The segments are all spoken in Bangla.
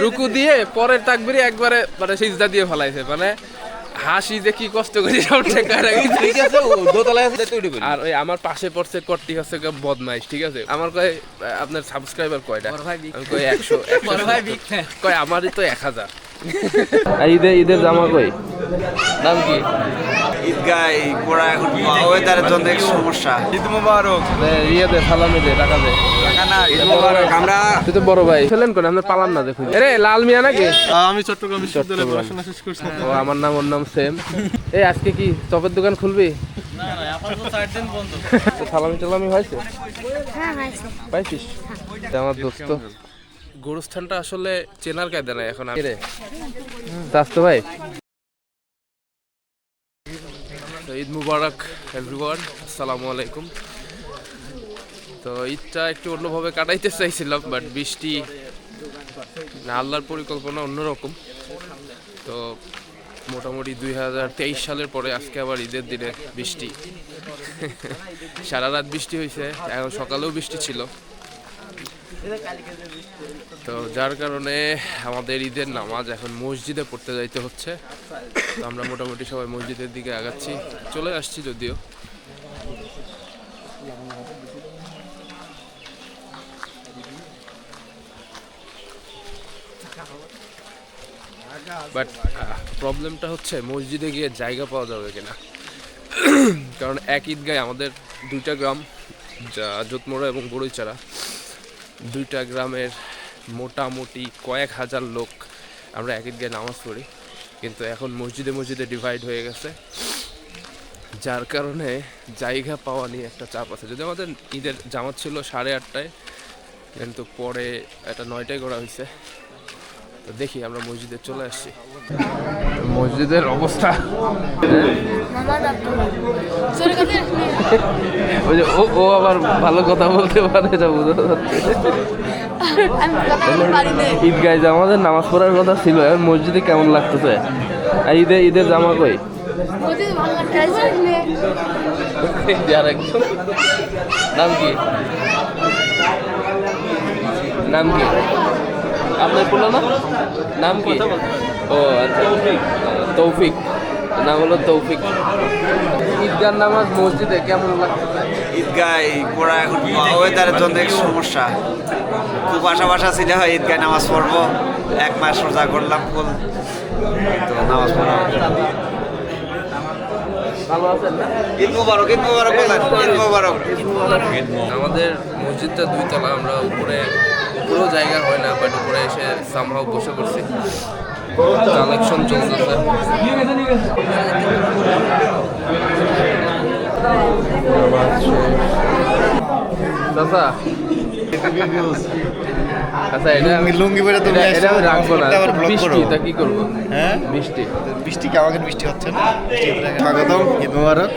রুকু দিয়ে পরের তাকবিরে একবারে মানে সিজদা দিয়ে ফেলাইছে, মানে হাসি যে কি কষ্ট করি সব ঠেকায় রাখি। ঠিক আছে, ও দোতলায় আছে তুই উঠে। আর ওই আমার পাশে পড়ছে কট্টি হচ্ছে বদমাইশ, ঠিক আছে। আমার কয় আপনার সাবস্ক্রাইবার কয়টা, আমি কই 100। কয় আমারই তো 1000। ঈদের জামা কই, দাম কি? ঈদগাহ পড়া এখন ওয়েদারের জন্য এক সমস্যা। ঈদ মোবারক। দে সালামি দে, টাকা দে। টাকা না, ঈদ মোবারক। আমরা তুই তো বড় ভাই ছিলেন কোন, আপনার পালান না দেখুন। আরে লাল মিয়া নাকি? আমি চট্টগ্রাম বিশ্ববিদ্যালয়ে পড়াশোনা শেষ করছি। ও আমার নাম, ওর নাম সেম। এই আজকে কি চপের দোকান খুলবি? না না, আপাতত 4 দিন বন্ধ। সালামি টালামি হয়েছে? হ্যাঁ হয়েছে। পাইছিস? আমার দোস্ত গোরস্থানটা আসলে চেনার কায়দা নাই এখন। রে তো ভাই, ঈদ মুবারক এভরিওয়ান, আসসালামু আলাইকুম। তো ঈদটা একটু অন্যভাবে কাটাইতে চাইছিলাম, বাট বৃষ্টি, আল্লাহর পরিকল্পনা অন্যরকম। তো মোটামুটি 2023 সালের পরে আজকে আবার ঈদের দিনে বৃষ্টি। সারা রাত বৃষ্টি হয়েছে, এখন সকালেও বৃষ্টি ছিল। তো যার কারণে আমাদের ঈদের নামাজ এখন মসজিদে পড়তে যাইতে হচ্ছে। তো আমরা মোটামুটি সবাই মসজিদের দিকে আগাচ্ছি, চলে আসছি যদিও। বাট প্রবলেমটা হচ্ছে মসজিদে গিয়ে জায়গা পাওয়া যাবে কিনা। কারণ এক ঈদগায় আমাদের 2টা গ্রাম, জোতমোড়া এবং বড়ইচারা, 2টা গ্রামের মোটামুটি কয়েক হাজার লোক আমরা এক ঈদগায় নামাজ পড়ি। কিন্তু এখন মসজিদে মসজিদে ডিভাইড হয়ে গেছে, যার কারণে জায়গা পাওয়া নিয়ে একটা চাপ আছে। যদি আমাদের ঈদের জামাত ছিল 8:30টায়, কিন্তু পরে এটা 9টায় করা হয়েছে। তো দেখি, আমরা মসজিদে চলে আসছি। মসজিদের অবস্থা, ওই যে ও আবার ভালো কথা বলতে পারে, এটা বোঝা যাচ্ছে। ঈদগায় যে আমাদের নামাজ পড়ার কথা ছিল, এখন মসজিদে কেমন লাগতেছে? ঈদের জামা কই? নাম কি, নাম কি আপনার? বললো না নাম কি? ও আচ্ছা, তৌফিক। নাম হলো তৌফিক। ঈদগাহ নামাজ মসজিদে কেমন লাগতেছে? ঈদগাহ পড়া এখন ওয়েদারের জন্য এক সমস্যা। খুব আশা ছিল হয় ঈদগাহ নামাজ পড়বো, 1 মাস রোজা করলাম ফুল, তো নামাজ পড়া। ভালো আছেন না? ঈদ মোবারক, ঈদ মোবারক বলেন, ঈদ মোবারক। আমাদের মসজিদটা 2 তলা, আমরা উপরেও জায়গা হয় না, বাট উপরে এসে সামহাও বসে পড়ছি। কালেকশন চলতেছে। দাদা আচ্ছা, এটা লুঙ্গি পরে তুমি এটা আমি রাখবো না। বৃষ্টি, তা কি করবো? হ্যাঁ, বৃষ্টি বৃষ্টি কি আমাকে বৃষ্টি হচ্ছে না? স্বাগতম, ঈদ মোবারক।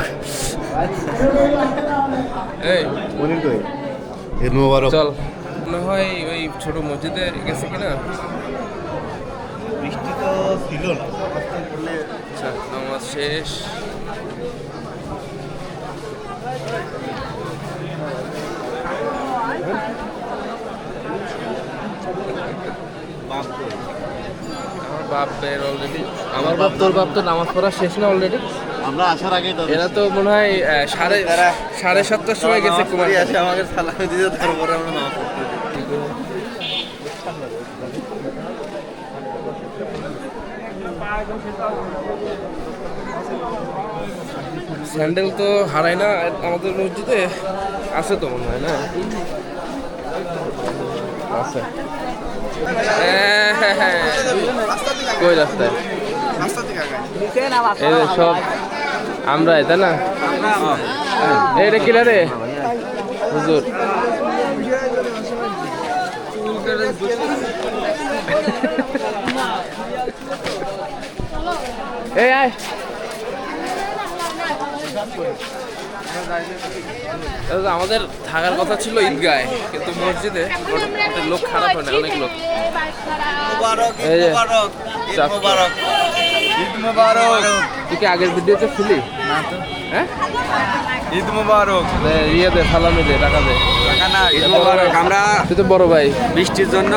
এই মনির কই? ঈদ মোবারক। চল, মনে হয় ওই ছোট মসজিদে গেছে কিনা। বৃষ্টি তো ছিল না। আচ্ছা, নামাজ শেষ। আমার বাপের অলরেডি, আমার বাপ, তোর বাপ তো নামাজ পড়া শেষ না অলরেডি? আমরা আসার আগেই তো এরা তো মনে হয় 7:30টার সময় গেছে কুমারী। আসে আমাকে সালামি দিতে, তারপরে আমরা নামাজ পড়তে। স্যান্ডেল তো হারাই না আমাদের মসজিদে, আছে তো মনে হয় না? আছে। কই রাস্তায়? এই যে সব আমরা, তাই না? এটা কিনা রে হুজুর? এই আয়, আমাদের থাকার কথা ছিল ঈদগায়, কিন্তু মসজিদে লোক খারাপ হয় না, অনেক লোক। এই যে ঈদ মোবারক। তুই কি আগের ভিডিওতে ছিলি? হ্যাঁ, ঈদ মোবারক। দে সালামি দে, টাকা দে। টাকা না, ঈদ মোবারক। আমরা তুই তো বড় ভাই, বৃষ্টির জন্য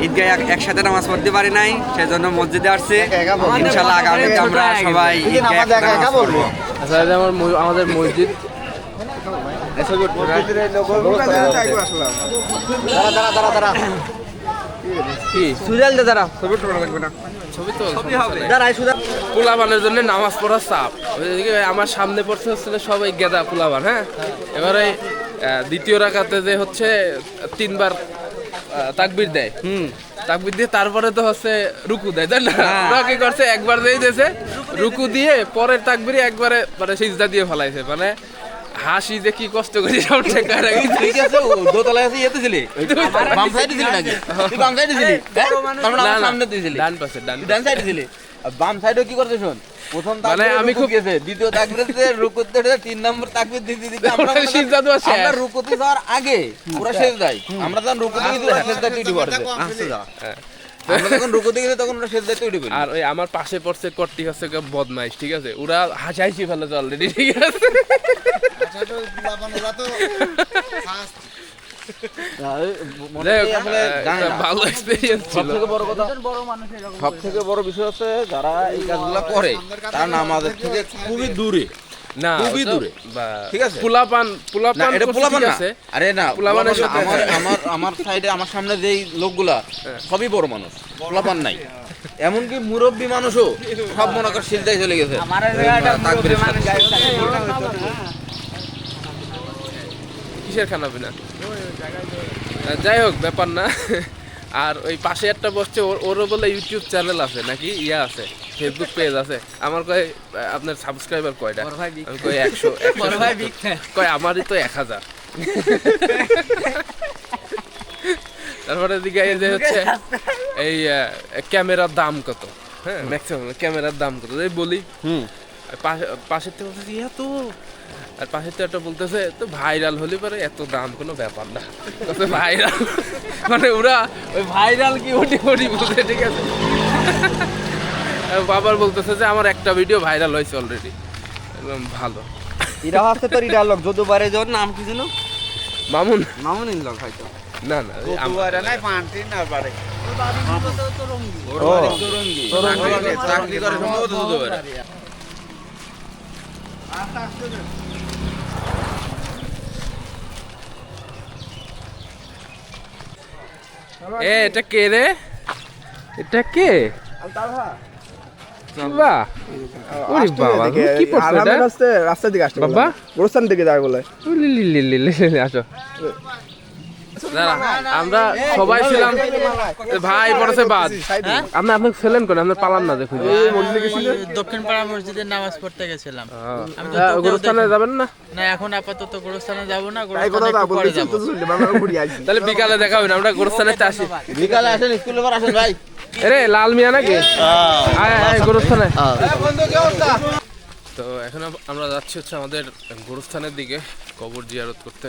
ঈদগাহে একসাথে নামাজ পড়তে পারি নাই, সেজন্য মসজিদে আসছে। ইনশাল্লাহ আগামীতে আমরা সবাই ঈদগাহে একসাথে নামাজ পড়বো। আচ্ছা এই যে আমাদের মসজিদ কি সুজাল দে দাঁড়া, ছবি তো দাঁড়াই সুজাল। পোলাবানের জন্য নামাজ পড়ার চাপ। ওইদিকে আমার সামনে পড়ছে হচ্ছে সবাই গেদা পোলাবান। হ্যাঁ, এবারে দ্বিতীয় রাকাতে যে হচ্ছে 3 বার তাকবীর দেয়, তাকবীর দিয়ে তারপরে তো হচ্ছে রুকু দেয়, তাই না? ওরা কি করছে, একবার দিয়েছে রুকু দিয়ে পরের তাকবীরে একবারে মানে সিজদা দিয়ে ফেলাইছে। মানে হাসি যে কি কষ্ট করি সব ঠেকায় রাখি। ঠিক আছে, ও দোতলায় আছে, ইয়েতে ছিলি বাম সাইডে ছিলি নাকি? তুই বাম সাইডে ছিলি? তার মানে আমার সামনে তুই ছিলি, ডান পাশে ডান সাইডে ছিলি। আর বাম সাইডে কি করতে শোন, প্রথম মানে তাকবীরে আমি রুকু খুব- গেছে, দ্বিতীয় তাকবীরে রুকুতে 3 নম্বর তাকবীর দিতে দিতে আমরা ওরা সিজদা দেওয়া শেষ। আমরা রুকুতে যাওয়ার আগে ওরা সেজদায়, আমরা যখন রুকুতে গেছি ওরা সেজদায় উঠে পড়ছে। আমরা যখন রুকুতে গেছি তখন ওরা সেজদায় উঠে পড়ছে। আর ওই আমার পাশে পড়ছে কর্তি হচ্ছে বদমাইশ, ঠিক আছে? ওরা হাসাইছি ফেলেছে অলরেডি, ঠিক আছে? যাই হোক, আসলে জানে না। ভালো এক্সপেরিয়েন্স ছিল। সবথেকে বড় কথা, সবথেকে বড় বিষয় হচ্ছে যারা এই কাজগুলো করে তারা নামাজের থেকে খুবই দূরে। না খুবই ওটা দূরে। বা- ঠিক আছে? পোলাপান না এটা করছে, পোলাপান ঠিক না, আছে? আরে না পোলাপানের সাথে আমার আমার আমার সাইডে আমার সামনে যেই লোকগুলা সবই বড় মানুষ, পোলাপান নাই। এমনকি মুরব্বী মানুষও সব মনে কর সিজদায় চলে গেছে তাকবীরের সাথে। কিসের খানা পিনা? যাই হোক, ব্যাপার না। আর ওই পাশে একটা বসছে, ওরও বলে ইউটিউব চ্যানেল আছে নাকি, ইয়া আছে, ফেসবুক পেজ আছে। আমার কয় আপনার সাবস্ক্রাইবার কয়টা? আমি কই 100। কয় আমারই তো 1000। তারপরে দিকে এই যে হচ্ছে এই ক্যামেরার দাম কত? হ্যাঁ, ম্যাক্সিমাম ক্যামেরার দাম কত এই বলি। পাশের থেকে বলতেছি এত, আর পাশের থেকে একটা বলতেছে তো ভাইরাল হলে পরে এত দাম কোনো ব্যাপার না। ভাইরাল মানে ওরা ওই ভাইরাল কি ওটি বলতে, ঠিক আছে? বাবার বলতেছে যে আমার একটা ভিডিও ভাইরাল হয়েছে অলরেডি, একদম ভালো। এরা হচ্ছে তোর ইডার লোক, যদু বারে যাওয়ার নাম কি ছিল? মামুন? মামুনিন লোক হয়তো। না না, ওই নাই পান্তি না বারে। চাকরি করে সম্ভবত দুধ। এটা কে রে? এটা কে? বাহ, ওরে বাবা, কি পড়ছে এটা? রাস্তার দিকে আসতে বাবা গোরস্থান দিকে যায় বলে। আসো দাঁড়া, আমরা সবাই ছিলাম। ভাই পড়েছে বাদ, আপনি আপনাকে ছিলেন কোন? আপনার পালান না, দেখুন দক্ষিণ পাড়া মসজিদের নামাজ পড়তে গেছিলাম। গোরস্থানে যাবেন না? না এখন আপাতত গোরস্থানে যাব না, এই কথা গোরস্থানে একটু পরে যাব। তাহলে বিকালে দেখা হবে না, আমরা গোরস্থানে আসি। বিকালে আসেন, স্কুলে পর আসেন ভাই। এরে লাল মিয়া নাকি? আয় আয় গোরস্থানে। তো এখন আমরা যাচ্ছি হচ্ছে আমাদের গোরস্থানের দিকে কবর জিয়ারত করতে।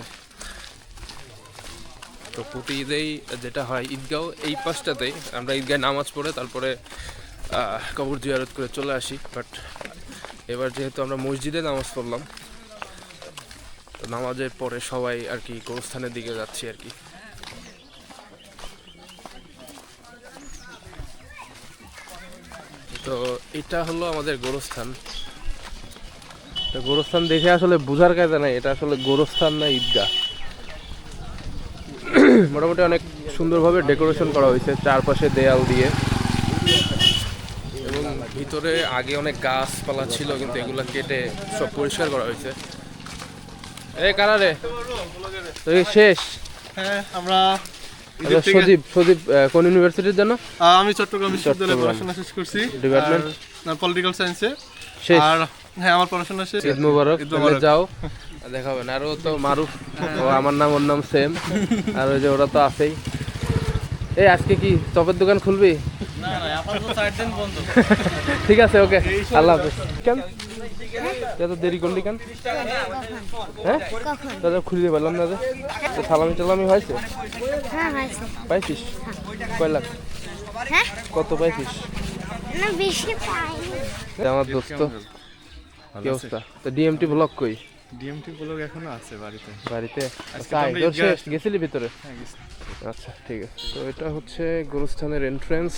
তো প্রতি ঈদেই যেটা হয়, ঈদগাঁও এই পাশটাতেই আমরা ঈদগায় নামাজ পড়ে তারপরে কবর জিয়ারত করে চলে আসি। বাট এবার যেহেতু আমরা মসজিদে নামাজ পড়লাম, তো নামাজের পরে সবাই আর কি গোরস্থানের দিকে যাচ্ছি আর কি। তো এটা হলো আমাদের গোরস্থান। তো গোরস্থান দেখে আসলে বোঝার কাজে নাই এটা আসলে গোরস্থান না ঈদগাহ। মোটামুটি অনেক সুন্দরভাবে ডেকোরেশন করা হয়েছে চারপাশে দেয়াল দিয়ে, এবং ভিতরে আগে অনেক গাছপালা ছিল কিন্তু এগুলো কেটে সব পরিষ্কার করা হয়েছে। এই কারারে তো এই শেষ। হ্যাঁ, আমরা আচ্ছা, সজীব কোন ইউনিভার্সিটির জন্য? আমি চট্টগ্রাম বিশ্ববিদ্যালয়ে পড়াশোনা শেষ করছি, ডিপার্টমেন্ট পলিটিক্যাল সায়েন্সে। শেষ। আর হ্যাঁ, আমার পড়াশোনা শেষ। ঈদ মোবারক। ঈদ মোবারক। যাও দেখাবেন। আর ও তো মারুফ, ও আমার নাম ওর নাম সেম। আর ওই যে ওরা তো আছেই। এই আজকে কি চপের দোকান খুলবি? না না আপাতত 4 দিন বন্ধ। ঠিক আছে, ওকে, আল্লাহ হাফেজ। কেন এত দেরি করলি কেন? হ্যাঁ দাদা খুলে পারলাম না যে। তো সালামি টালামি হয়েছে? হ্যাঁ হয়েছে। পাইছিস? কয় লাখ? হ্যাঁ কত পাইছিস? না বেশি পাইনি। আমার দোস্ত কি অবস্থা? তো ডিএমটি ব্লক কই? ডিএমটি ব্লগ এখনো আছে বাড়িতে। বাড়িতে আজকে তো আমরা ঈদগাহ আসছি। গেছিলি ভিতরে? হ্যাঁ গেছি। আচ্ছা ঠিক আছে, তো এটা হচ্ছে গোরস্থানের এন্ট্রেন্স।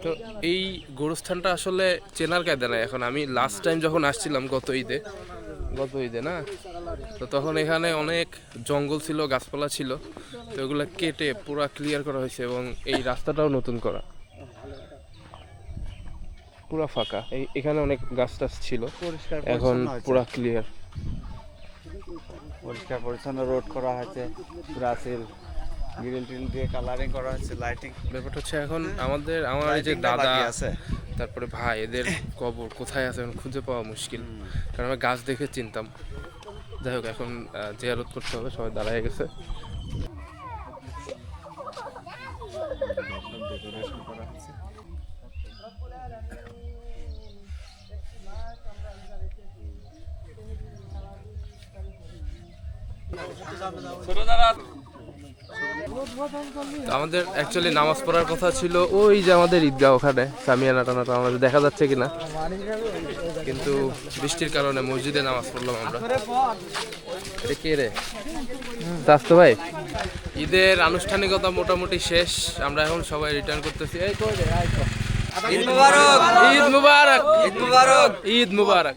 তো এই গোরস্থানটা আসলে চেনার কায়দা নাই এখন। আমি লাস্ট টাইম যখন আসছিলাম গত ঈদে না, তো তখন এখানে অনেক জঙ্গল ছিল, গাছপালা ছিল, তো ওগুলো কেটে পুরা ক্লিয়ার করা হয়েছে এবং এই রাস্তাটাও নতুন করা, পুরা ফাঁকা। এখানে অনেক গাছ টাছ ছিল, পরিষ্কার এখন পুরা ক্লিয়ার। পরিষ্কার পরিচ্ছন্ন রোড করা হয়েছে, ব্রাসিল গ্রিল টিল দিয়ে কালারিং করা হয়েছে, লাইটিং। ব্যাপারটা হচ্ছে এখন আমার এই যে দাদা আছে, তারপরে ভাই, এদের কবর কোথায় আছে এখন খুঁজে পাওয়া মুশকিল, কারণ আমি গাছ দেখে চিনতাম। যাই হোক, এখন জিয়ারত করতে হবে, সবাই দাঁড়ায় গেছে। তো আমাদের অ্যাকচুয়ালি নামাজ পড়ার কথা ছিল ওই যে আমাদের ঈদগাহ, ওখানে সামিয়ানা টানাটা আমাদের দেখা যাচ্ছে কিনা, কিন্তু বৃষ্টির কারণে মসজিদে নামাজ পড়লাম আমরা। এটা কে রে? স্বাস্থ্য ভাই, ঈদের আনুষ্ঠানিকতা মোটামুটি শেষ, আমরা এখন সবাই রিটার্ন করতেছি। এই কই রে? ঈদ মুবারক, ঈদ মুবারক, ঈদ মুবারক, ঈদ মুবারক।